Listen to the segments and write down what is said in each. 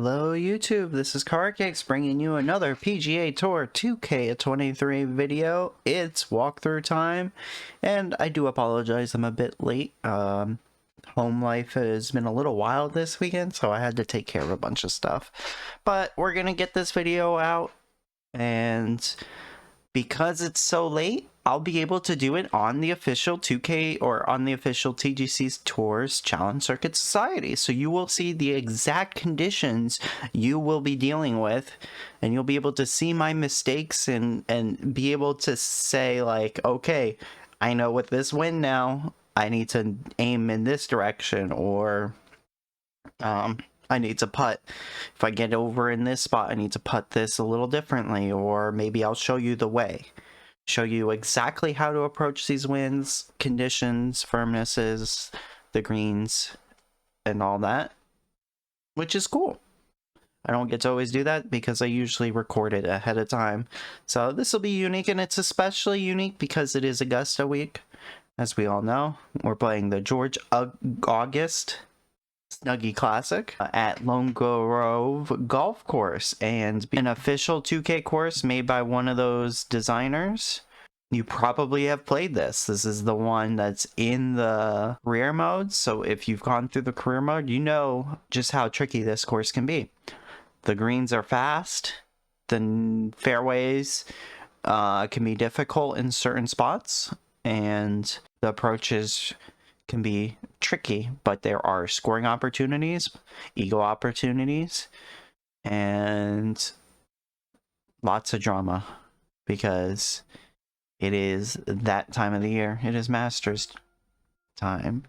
Hello YouTube, this is Karacakes bringing you another PGA Tour 2K23 video. It's walkthrough time, and I do apologize I'm a bit late. Home life has been a little wild this weekend, so I had to take care of a bunch of stuff. But we're gonna get this video out, and because it's so late, I'll be able to do it on the official 2K or on the official TGCTours Challenge Circuit Society. So you will see the exact conditions you will be dealing with, and you'll be able to see my mistakes and be able to say like, okay, I know with this wind now, I need to aim in this direction, or I need to putt. If I get over in this spot, I need to putt this a little differently, or maybe I'll show you the way. Show you exactly how to approach these winds, conditions, firmnesses, the greens, and all that, which is cool. I don't get to always do that because I usually record it ahead of time. So this will be unique, and it's especially unique because it is Augusta week. As we all know, we're playing the George August Snuggie Classic at Lone Grove Golf Course, and an official 2K course made by one of those designers. You probably have played this. This is the one that's in the career mode, so if you've gone through the career mode, you know just how tricky this course can be. The greens are fast, the fairways can be difficult in certain spots, and the approaches can be tricky, but there are scoring opportunities, eagle opportunities, and lots of drama because it is that time of the year. It is Masters time.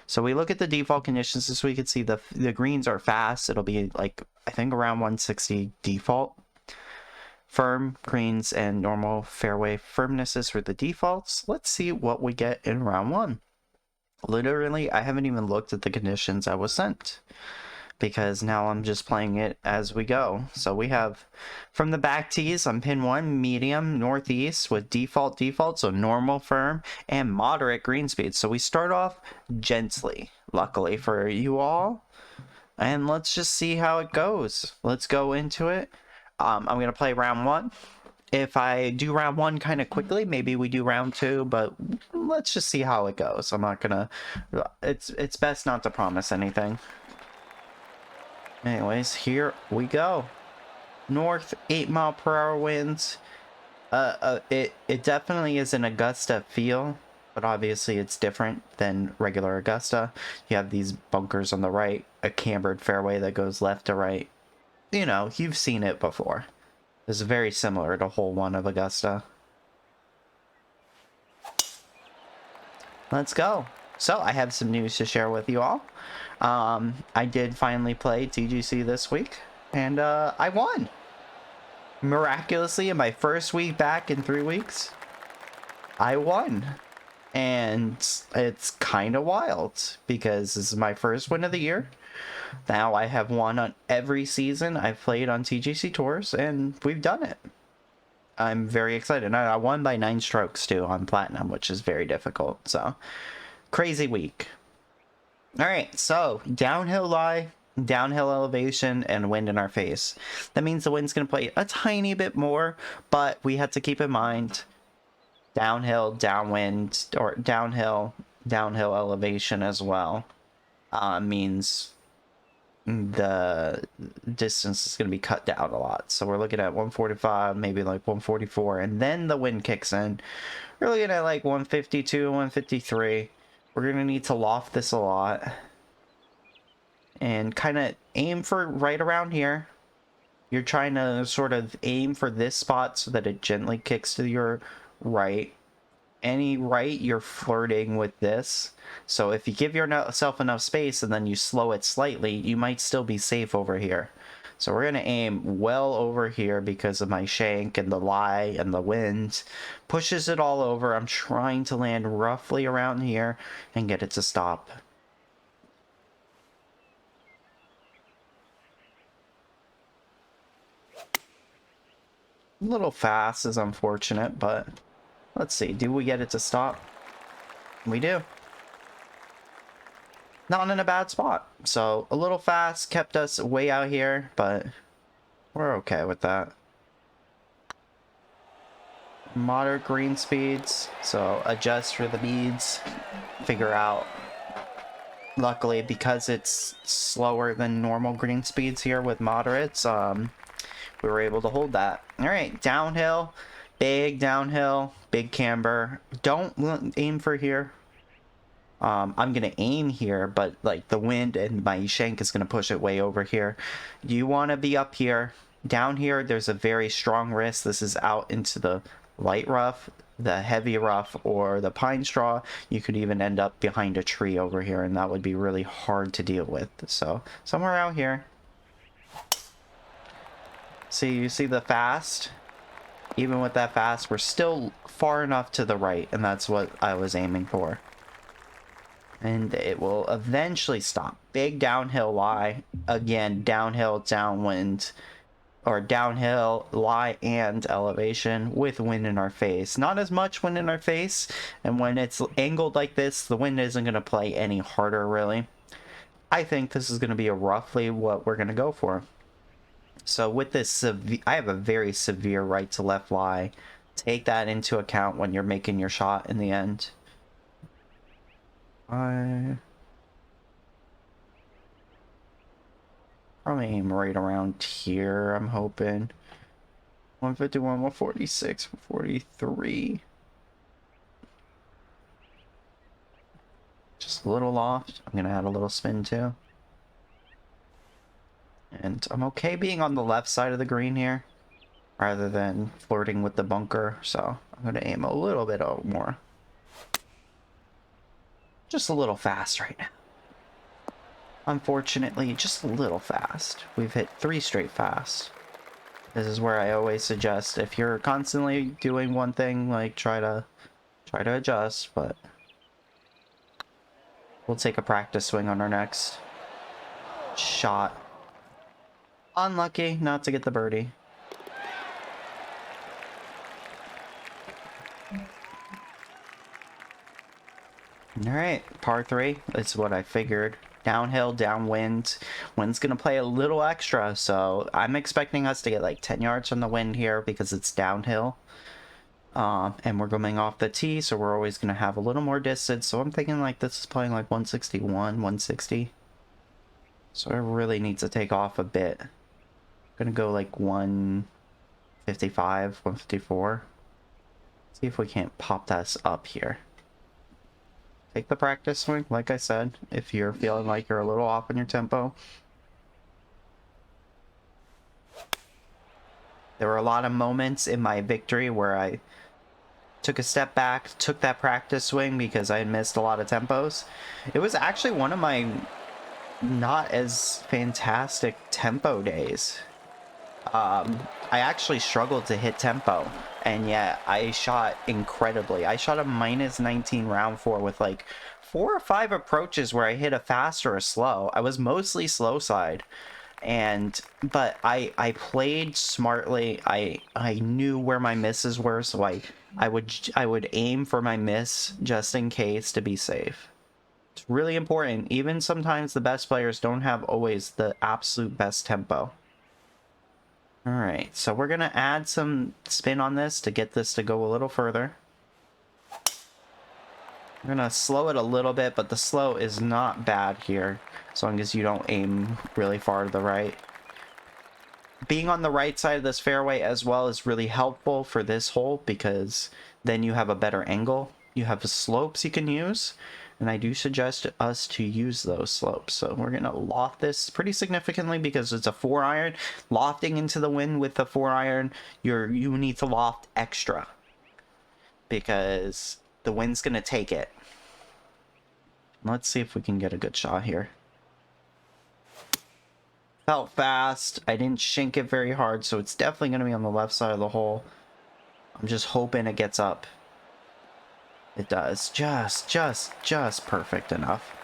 So we look at the default conditions. As we can see, the greens are fast. It'll be like, I think, around 160 default. Firm greens and normal fairway firmnesses for the defaults. Let's see what we get in round one. Literally, I haven't even looked at the conditions I was sent because now I'm just playing it as we go. So we have from the back tees on pin 1, medium northeast with default, so normal, firm, and moderate green speed. So we start off gently, luckily for you all. And let's just see how it goes. Let's go into it. I'm going to play round one. If I do round one kind of quickly, maybe we do round two, but let's just see how it goes. I'm not gonna, it's best not to promise anything. Anyways, here we go. North 8-mile-per-hour winds. It definitely is an Augusta feel, but obviously it's different than regular Augusta. You have these bunkers on the right, a cambered fairway that goes left to right. You know, you've seen it before. It's very similar to hole 1 of Augusta. Let's go. So I have some news to share with you all. I did finally play TGC this week, and I won. Miraculously, in my first week back in 3 weeks, I won. And it's kind of wild because this is my first win of the year. Now I have won on every season I've played on TGCTours, and we've done it. I'm very excited. I won by 9 strokes too on Platinum, which is very difficult. So, crazy week. Alright, so downhill lie, downhill elevation, and wind in our face. That means the wind's going to play a tiny bit more, but we have to keep in mind downhill, downwind, or downhill elevation as well. Means the distance is going to be cut down a lot. So we're looking at 145, maybe like 144, and then the wind kicks in. We're looking at like 152, 153. We're going to need to loft this a lot and kind of aim for right around here. You're trying to sort of aim for this spot so that it gently kicks to your right. Any right, you're flirting with this. So if you give yourself enough space and then you slow it slightly, you might still be safe over here. So we're going to aim well over here because of my shank and the lie and the wind. Pushes it all over. I'm trying to land roughly around here and get it to stop. A little fast is unfortunate, but let's see. Do we get it to stop? We do. not in a bad spot. So a little fast, kept us way out here, but we're okay with that. Moderate green speeds, so adjust for the beads, figure out. Luckily, because it's slower than normal green speeds here with moderates, we were able to hold that. All right, downhill, big downhill, big camber. Don't aim for here. I'm gonna aim here, but like the wind and my shank is gonna push it way over here. You want to be up here. Down here, there's a very strong risk. This is out into the light rough, the heavy rough, or the pine straw. You could even end up behind a tree over here, and that would be really hard to deal with. So somewhere out here. See, you see the fast? Even with that fast, we're still far enough to the right, and that's what I was aiming for. And it will eventually stop. Big downhill lie. Again, downhill, downwind, or downhill lie and elevation with wind in our face. Not as much wind in our face, and when it's angled like this, the wind isn't going to play any harder, really. I think this is going to be roughly what we're going to go for. So with this, I have a very severe right to left lie. Take that into account when you're making your shot in the end. I probably aim right around here, I'm hoping. 151, 146, 143. Just a little loft. I'm gonna add a little spin too. And I'm okay being on the left side of the green here, rather than flirting with the bunker, so I'm gonna aim a little bit more. Just a little fast right now. Unfortunately, just a little fast. We've hit 3 straight fast. This is where I always suggest, if you're constantly doing one thing, like try to adjust, but we'll take a practice swing on our next shot. Unlucky not to get the birdie. Alright, par 3. That's what I figured. Downhill, downwind. Wind's gonna play a little extra, so I'm expecting us to get like 10 yards from the wind here because it's downhill. And we're coming off the tee, so we're always gonna have a little more distance. So I'm thinking like this is playing like 161, 160. So I really need to take off a bit. I'm gonna go like 155, 154. See if we can't pop this up here. Take the practice swing, like I said, if you're feeling like you're a little off in your tempo. There were a lot of moments in my victory where I took a step back, took that practice swing because I had missed a lot of tempos. It was actually one of my not as fantastic tempo days. I actually struggled to hit tempo, and yet I shot incredibly. I shot a -19 round 4 with like 4 or 5 approaches where I hit a fast or a slow. I was mostly slow side, but I played smartly. I knew where my misses were, so I would aim for my miss just in case to be safe. It's really important. Even sometimes the best players don't have always the absolute best tempo. Alright, so we're going to add some spin on this to get this to go a little further. We're going to slow it a little bit, but the slow is not bad here, as long as you don't aim really far to the right. Being on the right side of this fairway as well is really helpful for this hole, because then you have a better angle. You have slopes you can use, and I do suggest us to use those slopes. So we're going to loft this pretty significantly because it's a 4-iron. Lofting into the wind with the 4-iron, you need to loft extra because the wind's going to take it. Let's see if we can get a good shot here. Felt fast. I didn't shink it very hard, so it's definitely going to be on the left side of the hole. I'm just hoping it gets up. It does. Just perfect enough.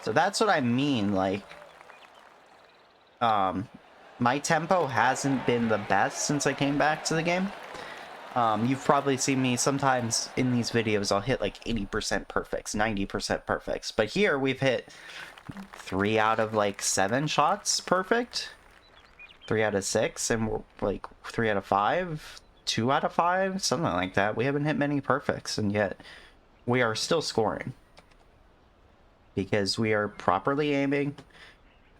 So that's what I mean, like, my tempo hasn't been the best since I came back to the game. You've probably seen me sometimes in these videos, I'll hit like 80% perfects, 90% perfects. But here we've hit 3 out of like 7 shots perfect. 3 out of 6, and we're like 3 out of 5, 2 out of 5, something like that. We haven't hit many perfects, and yet we are still scoring because we are properly aiming.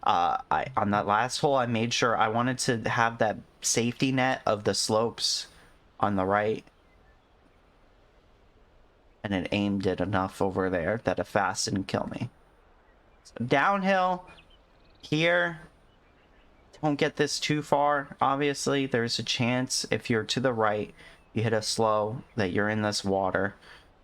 On that last hole, I made sure I wanted to have that safety net of the slopes on the right, and it aimed it enough over there that a fast didn't kill me. So downhill here. Don't get this too far. Obviously, there's a chance if you're to the right, you hit a slow, that you're in this water.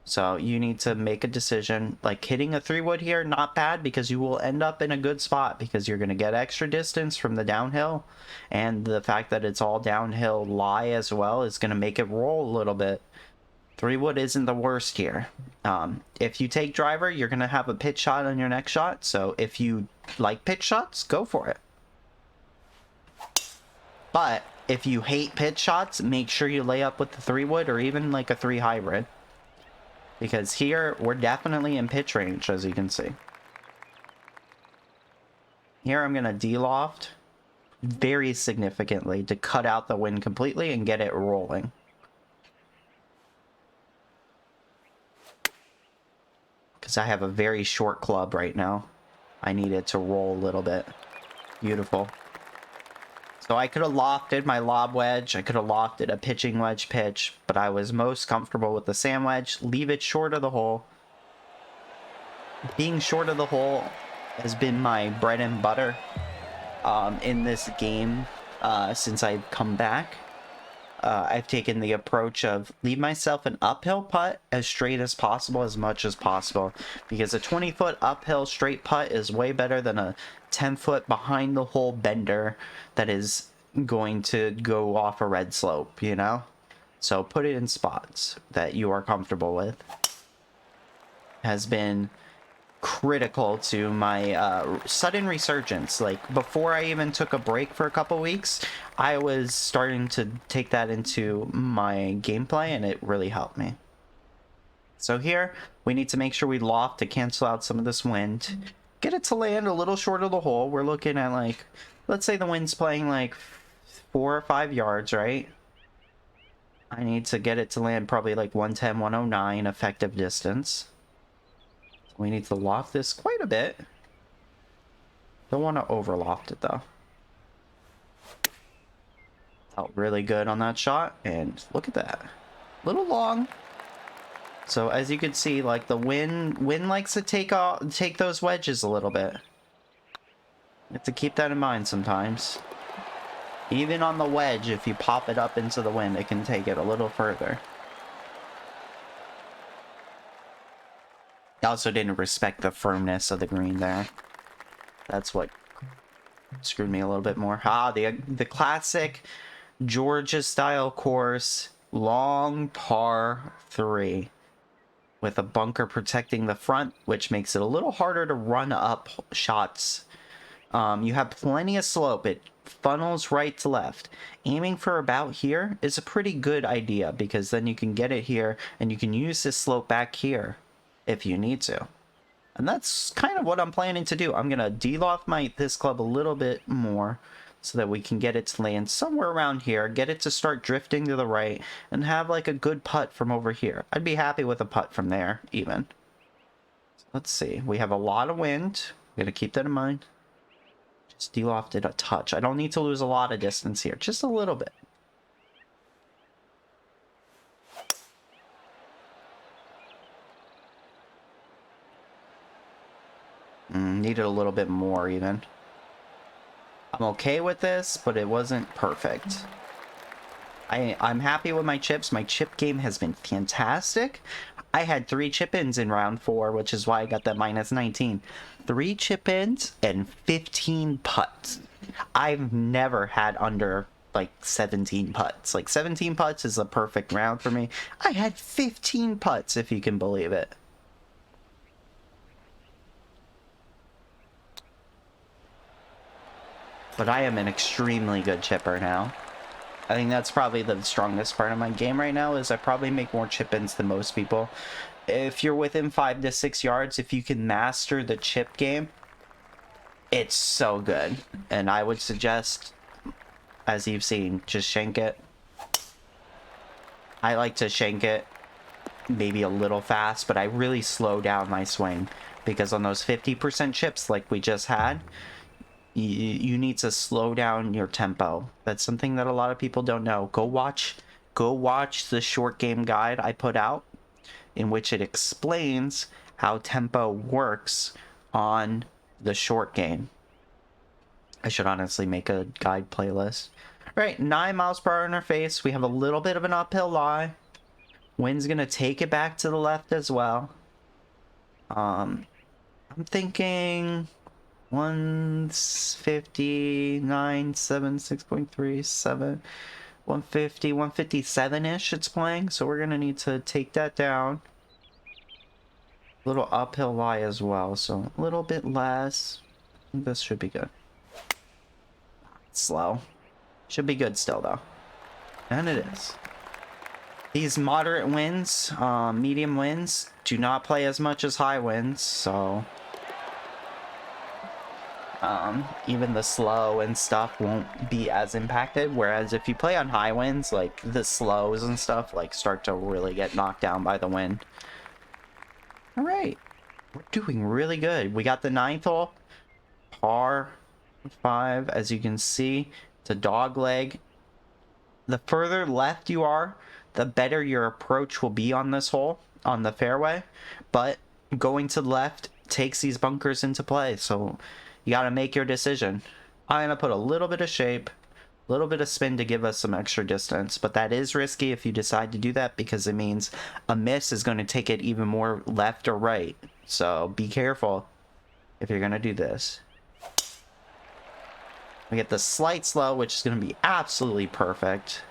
So you need to make a decision. Like hitting a 3-wood here, not bad, because you will end up in a good spot because you're going to get extra distance from the downhill. And the fact that it's all downhill lie as well is going to make it roll a little bit. 3-wood isn't the worst here. If you take driver, you're going to have a pitch shot on your next shot. So if you like pitch shots, go for it. But if you hate pitch shots, make sure you lay up with the 3-wood or even like a 3 hybrid. Because here, we're definitely in pitch range, as you can see. Here, I'm going to de-loft very significantly to cut out the wind completely and get it rolling. Because I have a very short club right now. I need it to roll a little bit. Beautiful. So I could have lofted my lob wedge, I could have lofted a pitching wedge pitch, but I was most comfortable with the sand wedge. Leave it short of the hole. Being short of the hole has been my bread and butter in this game since I've come back. I've taken the approach of leave myself an uphill putt as straight as possible, as much as possible, because a 20-foot uphill straight putt is way better than a 10-foot behind the hole bender that is going to go off a red slope, you know? So put it in spots that you are comfortable with. Has been critical to my sudden resurgence. Like before I even took a break for a couple weeks, I was starting to take that into my gameplay, and it really helped me. So here we need to make sure we loft to cancel out some of this wind, get it to land a little short of the hole. We're looking at like, let's say the wind's playing like 4 or 5 yards, right? I need to get it to land probably like 110, 109 effective distance. We need to loft this quite a bit. Don't want to overloft it though. Felt really good on that shot, and look at that. A little long. So as you can see, like the wind likes to take those wedges a little bit. You have to keep that in mind sometimes. Even on the wedge, if you pop it up into the wind, it can take it a little further. I also didn't respect the firmness of the green there. That's what screwed me a little bit more. The classic Georgia style course, long par 3 with a bunker protecting the front, which makes it a little harder to run up shots. You have plenty of slope. It funnels right to left. Aiming for about here is a pretty good idea, because then you can get it here and you can use this slope back here if you need to. And that's kind of what I'm planning to do. I'm going to de-loft this club a little bit more so that we can get it to land somewhere around here, get it to start drifting to the right, and have like a good putt from over here. I'd be happy with a putt from there, even. Let's see. We have a lot of wind. I'm going to keep that in mind. Just de-loft it a touch. I don't need to lose a lot of distance here. Just a little bit. Needed a little bit more even. I'm okay with this, but it wasn't perfect. I'm happy with my chips. My chip game has been fantastic. I had 3 chip-ins in round 4, which is why I got that minus 19. 3 chip-ins and 15 putts. I've never had under like 17 putts. Like 17 putts is a perfect round for me. I had 15 putts, if you can believe it. But I am an extremely good chipper now. I think that's probably the strongest part of my game right now, is I probably make more chip-ins than most people. If you're within 5 to 6 yards, if you can master the chip game, it's so good. And I would suggest, as you've seen, just shank it. I like to shank it maybe a little fast, but I really slow down my swing, because on those 50% chips like we just had, you need to slow down your tempo. That's something that a lot of people don't know. Go watch the short game guide I put out, in which it explains how tempo works on the short game. I should honestly make a guide playlist. Right, 9 miles per hour in our face. We have a little bit of an uphill lie. Wind's gonna take it back to the left as well. I'm thinking 159.7, 6.37, 150, 157-ish it's playing, so we're gonna need to take that down. Little uphill lie as well, so a little bit less. I think this should be good. Slow. Should be good still though. And it is. These moderate winds, medium winds, do not play as much as high winds, so even the slow and stuff won't be as impacted. Whereas if you play on high winds, like the slows and stuff, like start to really get knocked down by the wind. All right, we're doing really good. We got the 9th hole, par 5, as you can see. It's a dog leg. The further left you are, the better your approach will be on this hole, on the fairway. But going to the left takes these bunkers into play, so you got to make your decision. I'm going to put a little bit of shape, a little bit of spin to give us some extra distance, but that is risky if you decide to do that, because it means a miss is going to take it even more left or right. So be careful if you're going to do this. We get the slight slow, which is going to be absolutely perfect.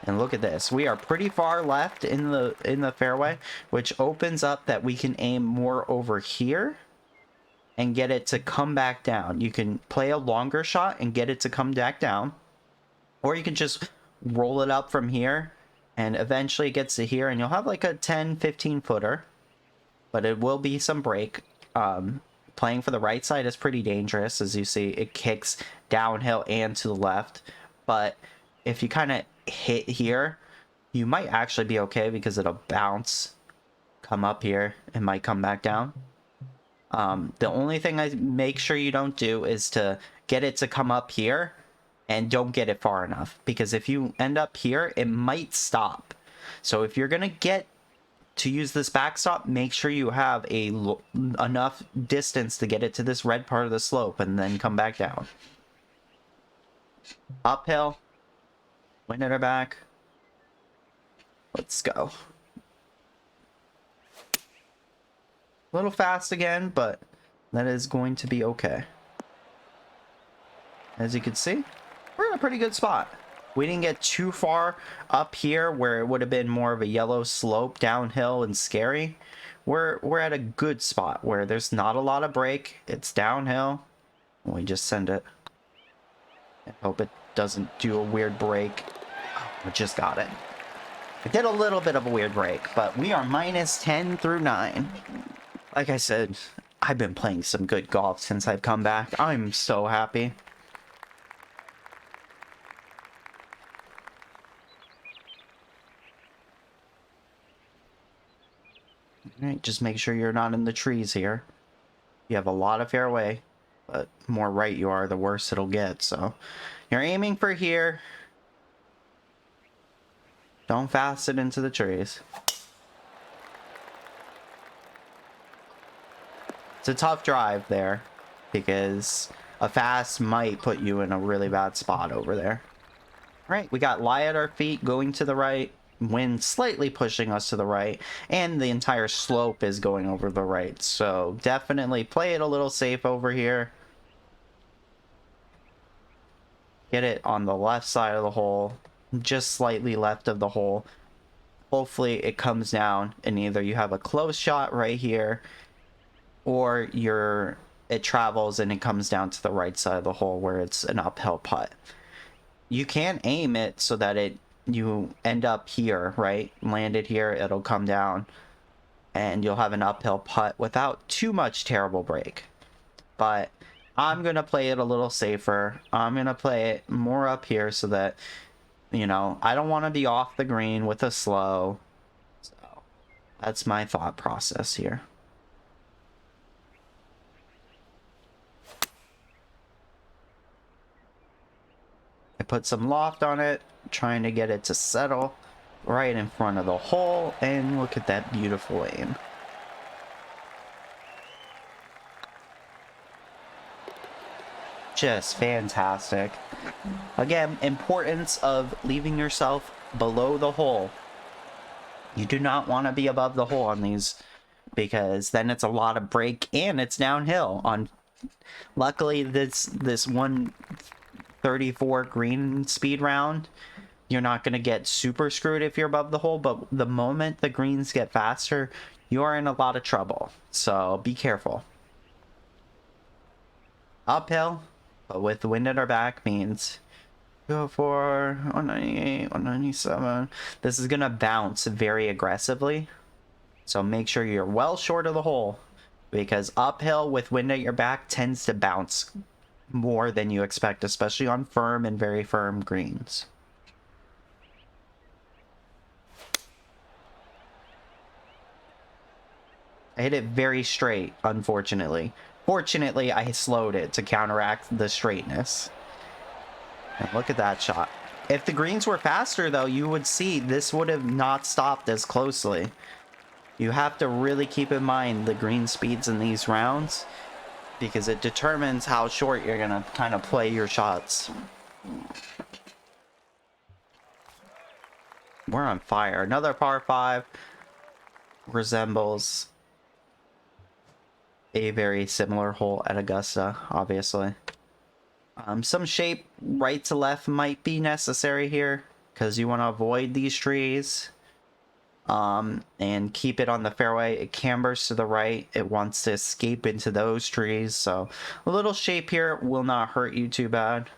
And look at this. We are pretty far left in the fairway, which opens up that we can aim more over here and get it to come back down. You can play a longer shot and get it to come back down, or you can just roll it up from here and eventually it gets to here, and you'll have like a 10-15 footer, but it will be some break. Playing for the right side is pretty dangerous. As you see, it kicks downhill and to the left, but if you kind of hit here, you might actually be okay, because it'll bounce, come up here, and might come back down. The only thing I make sure you don't do is to get it to come up here and don't get it far enough, because if you end up here, it might stop. So if you're gonna get to use this backstop, make sure you have enough distance to get it to this red part of the slope and then come back down. Uphill, wind at our back. Let's go. A little fast again, but that is going to be okay. As you can see, we're in a pretty good spot. We didn't get too far up here where it would have been more of a yellow slope downhill and scary. We're at a good spot where there's not a lot of break. It's downhill. We just send it. I hope it doesn't do a weird break. Oh, I just got it. It did a little bit of a weird break, but we are minus 10 through 9. Like I said, I've been playing some good golf since I've come back. I'm so happy. Alright, just make sure you're not in the trees here. You have a lot of fairway, but the more right you are, the worse it'll get. So you're aiming for here. Don't fast it into the trees. It's a tough drive there, because a fast might put you in a really bad spot over there. Right, we got lie at our feet going to the right, wind slightly pushing us to the right, and the entire slope is going over the right. So definitely play it a little safe over here. Get it on the left side of the hole, just slightly left of the hole. Hopefully it comes down and either you have a close shot right here, or it travels and it comes down to the right side of the hole where it's an uphill putt. you can aim it so that you end up here, right? Landed here, it'll come down, and you'll have an uphill putt without too much terrible break. But I'm gonna play it a little safer. I'm gonna play it more up here so that, you know, I don't want to be off the green with a slow. So that's my thought process here. I put some loft on it, trying to get it to settle right in front of the hole, and look at that beautiful aim. Just fantastic. Again, importance of leaving yourself below the hole. You do not want to be above the hole on these, because then it's a lot of break and it's downhill. Luckily, this 134 green speed round, you're not going to get super screwed if you're above the hole, but the moment the greens get faster, you're in a lot of trouble. So be careful. Uphill, but with the wind at our back means go for 198, 197. This is going to bounce very aggressively. So make sure you're well short of the hole, because uphill with wind at your back tends to bounce more than you expect, especially on firm and very firm greens. I hit it very straight, unfortunately. Fortunately, I slowed it to counteract the straightness. And look at that shot. If the greens were faster, though, you would see this would have not stopped as closely. You have to really keep in mind the green speeds in these rounds, because it determines how short you're going to kind of play your shots. We're on fire. Another par 5 resembles a very similar hole at Augusta, obviously. Some shape right to left might be necessary here, because you want to avoid these trees. And keep it on the fairway. It cambers to the right. It wants to escape into those trees. So a little shape here will not hurt you too bad.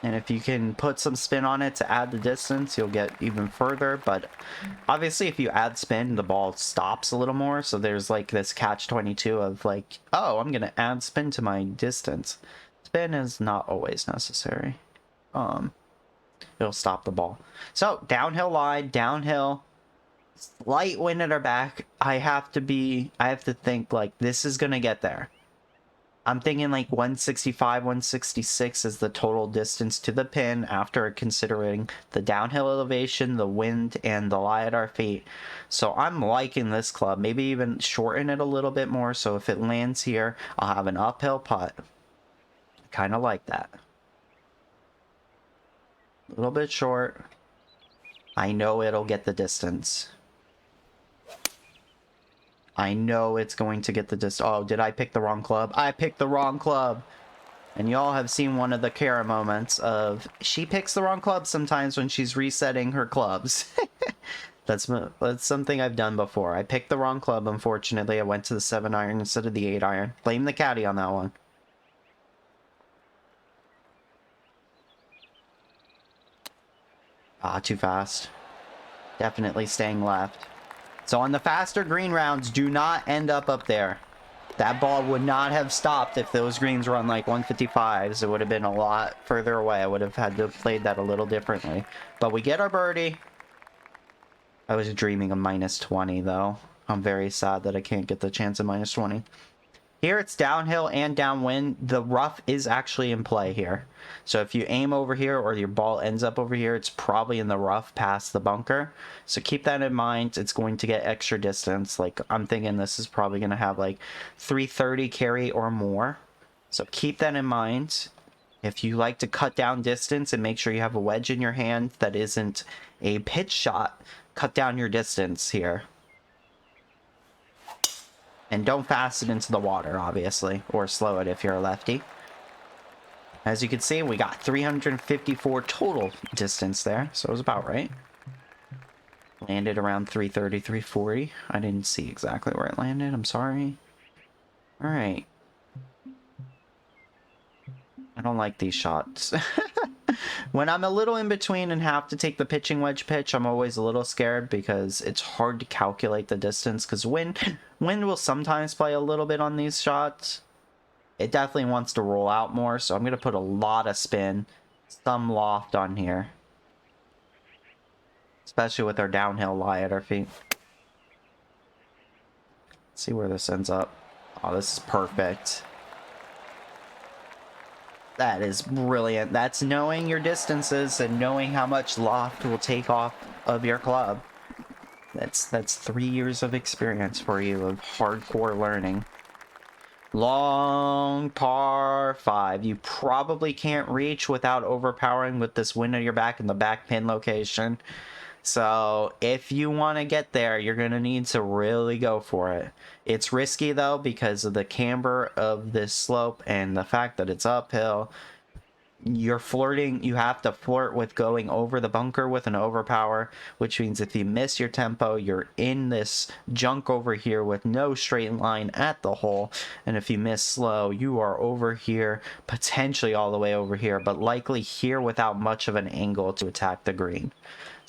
And if you can put some spin on it to add the distance, you'll get even further. But obviously, if you add spin, the ball stops a little more. So there's like this catch-22 of like, oh, I'm going to add spin to my distance. Spin is not always necessary. It'll stop the ball. So downhill lie, downhill, slight wind at our back. I have to think like this is going to get there. I'm thinking like 165, 166 is the total distance to the pin after considering the downhill elevation, the wind, and the lie at our feet. So I'm liking this club. Maybe even shorten it a little bit more, so if it lands here, I'll have an uphill putt. Kind of like that. A little bit short. I know it'll get the distance. I know it's going to get the distance. Oh, did I pick the wrong club? I picked the wrong club. And y'all have seen one of the Kara moments of she picks the wrong club sometimes when she's resetting her clubs. That's something I've done before. I picked the wrong club, unfortunately. I went to the 7-iron instead of the 8-iron. Blame the caddy on that one. Ah, too fast. Definitely staying left. So on the faster green rounds, do not end up there. That ball would not have stopped if those greens were on like 155s. It would have been a lot further away. I would have had to have played that a little differently. But we get our birdie. I was dreaming of -20 though. I'm very sad that I can't get the chance of -20. Here it's downhill and downwind. The rough is actually in play here. So if you aim over here or your ball ends up over here, it's probably in the rough past the bunker. So keep that in mind. It's going to get extra distance. Like I'm thinking this is probably going to have like 330 carry or more. So keep that in mind. If you like to cut down distance and make sure you have a wedge in your hand that isn't a pitch shot, cut down your distance here. And don't fast it into the water, obviously, or slow it if you're a lefty. As you can see, we got 354 total distance there, so it was about right. Landed around 330, 340. I didn't see exactly where it landed. I'm sorry. All right. I don't like these shots. When I'm a little in between and have to take the pitching wedge pitch, I'm always a little scared because it's hard to calculate the distance because wind will sometimes play a little bit on these shots. It definitely wants to roll out more, so I'm going to put a lot of spin, some loft on here. Especially with our downhill lie at our feet. Let's see where this ends up. Oh, this is perfect. That is brilliant. That's knowing your distances and knowing how much loft will take off of your club. That's 3 years of experience for you of hardcore learning. Long par 5. You probably can't reach without overpowering with this wind at your back in the back pin location. So if you want to get there, you're going to need to really go for it. It's risky though because of the camber of this slope and the fact that it's uphill. You have to flirt with going over the bunker with an overpower, which means if you miss your tempo, you're in this junk over here with no straight line at the hole. And if you miss slow, you are over here, potentially all the way over here, but likely here without much of an angle to attack the green.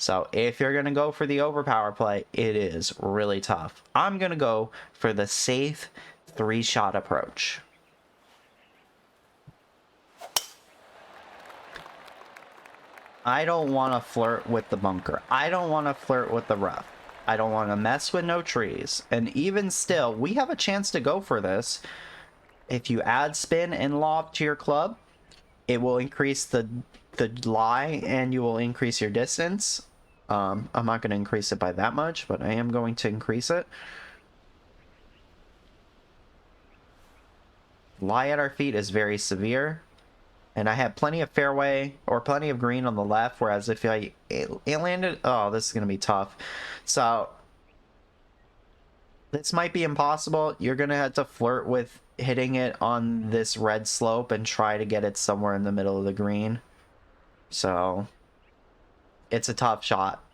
So if you're going to go for the overpower play, it is really tough. I'm going to go for the safe 3-shot approach. I don't want to flirt with the bunker. I don't want to flirt with the rough. I don't want to mess with no trees. And even still, we have a chance to go for this. If you add spin and loft to your club, it will increase the lie and you will increase your distance. I'm not going to increase it by that much, but I am going to increase it. Lie at our feet is very severe. And I have plenty of fairway or plenty of green on the left, whereas if it landed... Oh, this is going to be tough. So, this might be impossible. You're going to have to flirt with hitting it on this red slope and try to get it somewhere in the middle of the green. So, it's a tough shot.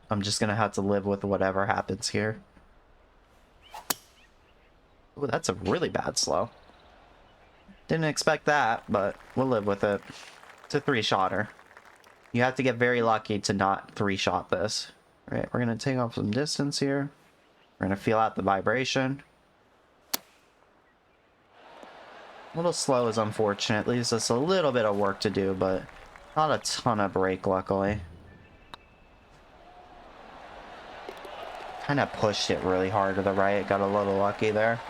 I'm just going to have to live with whatever happens here. Ooh, that's a really bad slow. Didn't expect that, but we'll live with it. It's a 3-shotter. You have to get very lucky to not 3-shot this. All right, we're going to take off some distance here. We're going to feel out the vibration. A little slow is unfortunate. Leaves us a little bit of work to do, but not a ton of break, luckily. Kind of pushed it really hard to the right. Got a little lucky there.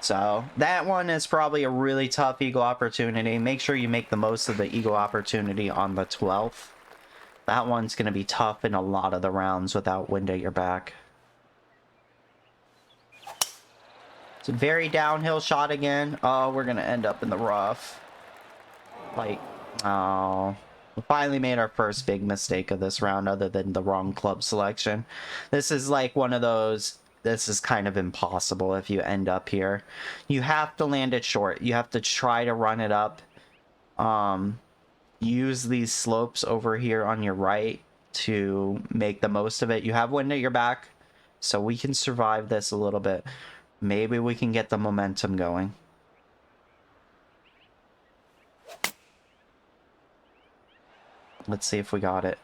So that one is probably a really tough eagle opportunity. Make sure you make the most of the eagle opportunity on the 12th. That one's going to be tough in a lot of the rounds without wind at your back. It's a very downhill shot again. Oh, we're going to end up in the rough. Like, oh, we finally made our first big mistake of this round other than the wrong club selection. This is like one of those... This is kind of impossible if you end up here. You have to land it short. You have to try to run it up. Use these slopes over here on your right to make the most of it. You have wind at your back, so we can survive this a little bit. Maybe we can get the momentum going. Let's see if we got it.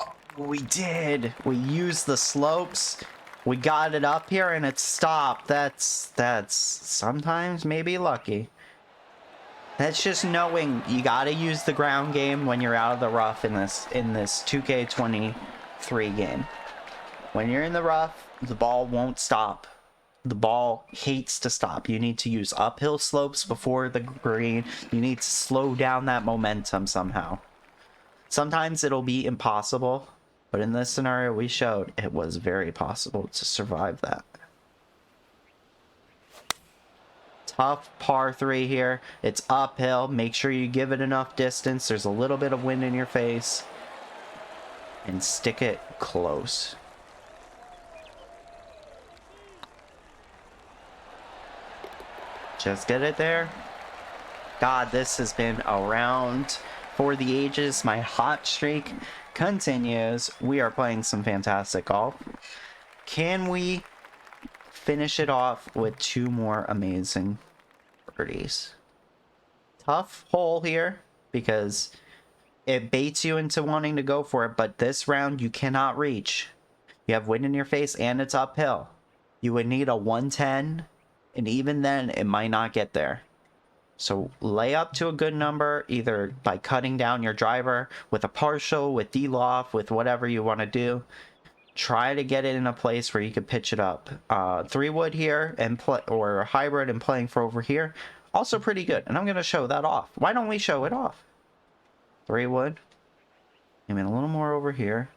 Oh, we did! We used the slopes. We got it up here and it stopped. That's sometimes maybe lucky. That's just knowing you gotta use the ground game when you're out of the rough in this 2K23 game. When you're in the rough, the ball won't stop. The ball hates to stop. You need to use uphill slopes before the green. You need to slow down that momentum somehow. Sometimes it'll be impossible. But in this scenario we showed, it was very possible to survive that. Tough par 3 here. It's uphill. Make sure you give it enough distance. There's a little bit of wind in your face. And stick it close. Just get it there. God, this has been a round for the ages. My hot streak continues. We are playing some fantastic golf. Can we finish it off with 2 more amazing birdies? Tough hole here because it baits you into wanting to go for it, but this round you cannot reach. You have wind in your face and it's uphill. You would need a 110, and even then it might not get there. So lay up to a good number, either by cutting down your driver with a partial, with D-loft, with whatever you want to do. Try to get it in a place where you could pitch it up. 3-wood here and or hybrid and playing for over here, also pretty good. And I'm going to show that off. Why don't we show it off? 3-wood. I mean, a little more over here.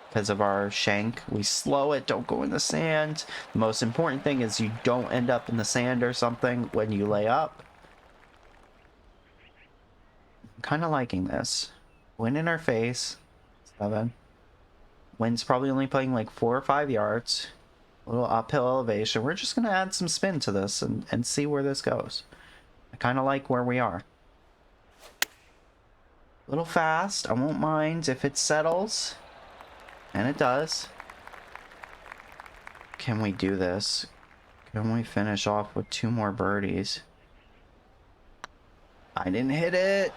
Because of our shank, we slow it, don't go in the sand. The most important thing is you don't end up in the sand or something when you lay up. I'm kind of liking this. Wind in our face. 7. Wind's probably only playing like 4 or 5 yards. A little uphill elevation. We're just going to add some spin to this and see where this goes. I kind of like where we are. A little fast. I won't mind if it settles. And it does. Can we do this? Can we finish off with 2 more birdies? I didn't hit it.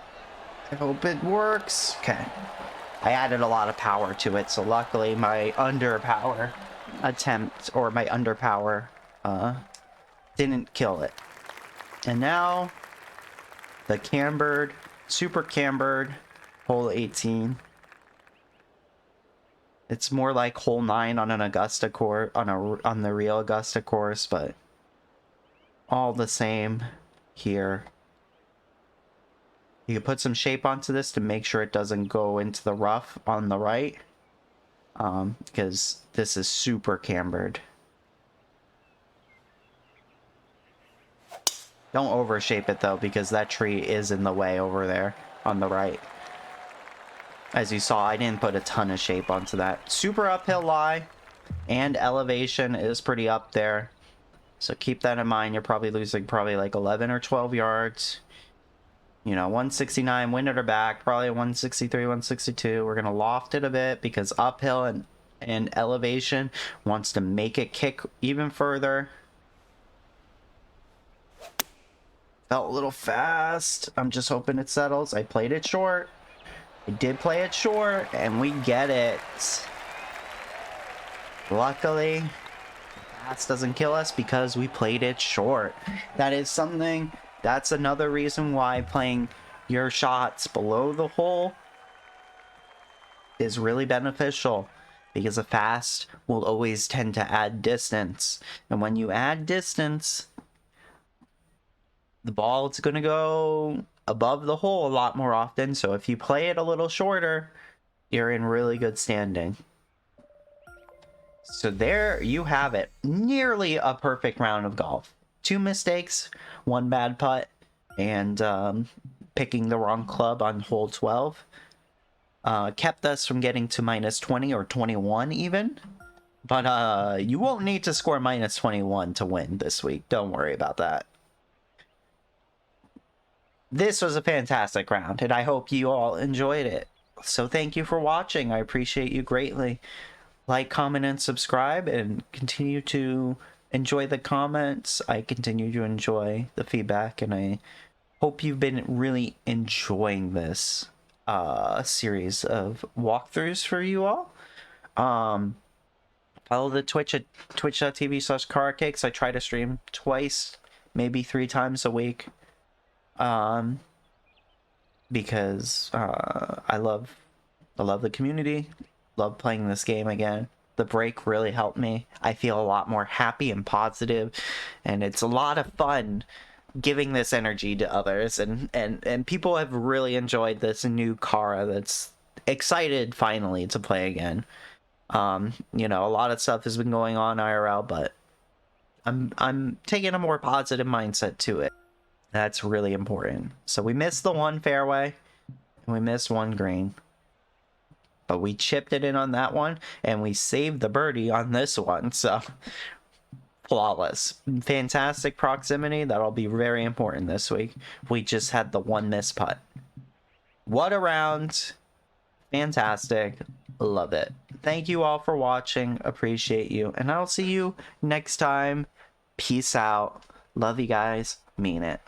I hope it works. Okay. I added a lot of power to it, so luckily my underpower attempt, or my underpower, didn't kill it. And now, the cambered, super cambered, hole 18. It's more like hole 9 on an Augusta course, on the real Augusta course, but all the same here. You can put some shape onto this to make sure it doesn't go into the rough on the right, because this is super cambered. Don't overshape it though, because that tree is in the way over there on the right. As you saw, I didn't put a ton of shape onto that. Super uphill lie, and elevation is pretty up there. So keep that in mind. You're probably losing like 11 or 12 yards. You know, 169, wind at our back, probably 163, 162. We're going to loft it a bit because uphill and elevation wants to make it kick even further. Felt a little fast. I'm just hoping it settles. I played it short. I did play it short, and we get it. Luckily, that doesn't kill us because we played it short. That is something, that's another reason why playing your shots below the hole is really beneficial, because a fast will always tend to add distance. And when you add distance, the ball is going to go above the hole a lot more often. So if you play it a little shorter, you're in really good standing. So there you have it. Nearly a perfect round of golf. 2 mistakes, 1 bad putt, and picking the wrong club on hole 12. Kept us from getting to minus 20 or 21 even. But you won't need to score minus 21 to win this week. Don't worry about that. This was a fantastic round, and I hope you all enjoyed it. So thank you for watching. I appreciate you greatly. Like, comment, and subscribe, and continue to enjoy the comments. I continue to enjoy the feedback, and I hope you've been really enjoying this series of walkthroughs for you all. Follow the Twitch at twitch.tv/karacakes. I try to stream twice, maybe 3 times a week. Because I love the community, love playing this game again. The break really helped me. I feel a lot more happy and positive, and it's a lot of fun giving this energy to others, and people have really enjoyed this new Kara that's excited finally to play again. You know, a lot of stuff has been going on IRL, but I'm taking a more positive mindset to it. That's really important. So we missed the 1 fairway, and we missed 1 green. But we chipped it in on that one, and we saved the birdie on this one, so flawless. Fantastic proximity. That'll be very important this week. We just had the 1 miss putt. What a round. Fantastic. Love it. Thank you all for watching. Appreciate you. And I'll see you next time. Peace out. Love you guys. Mean it.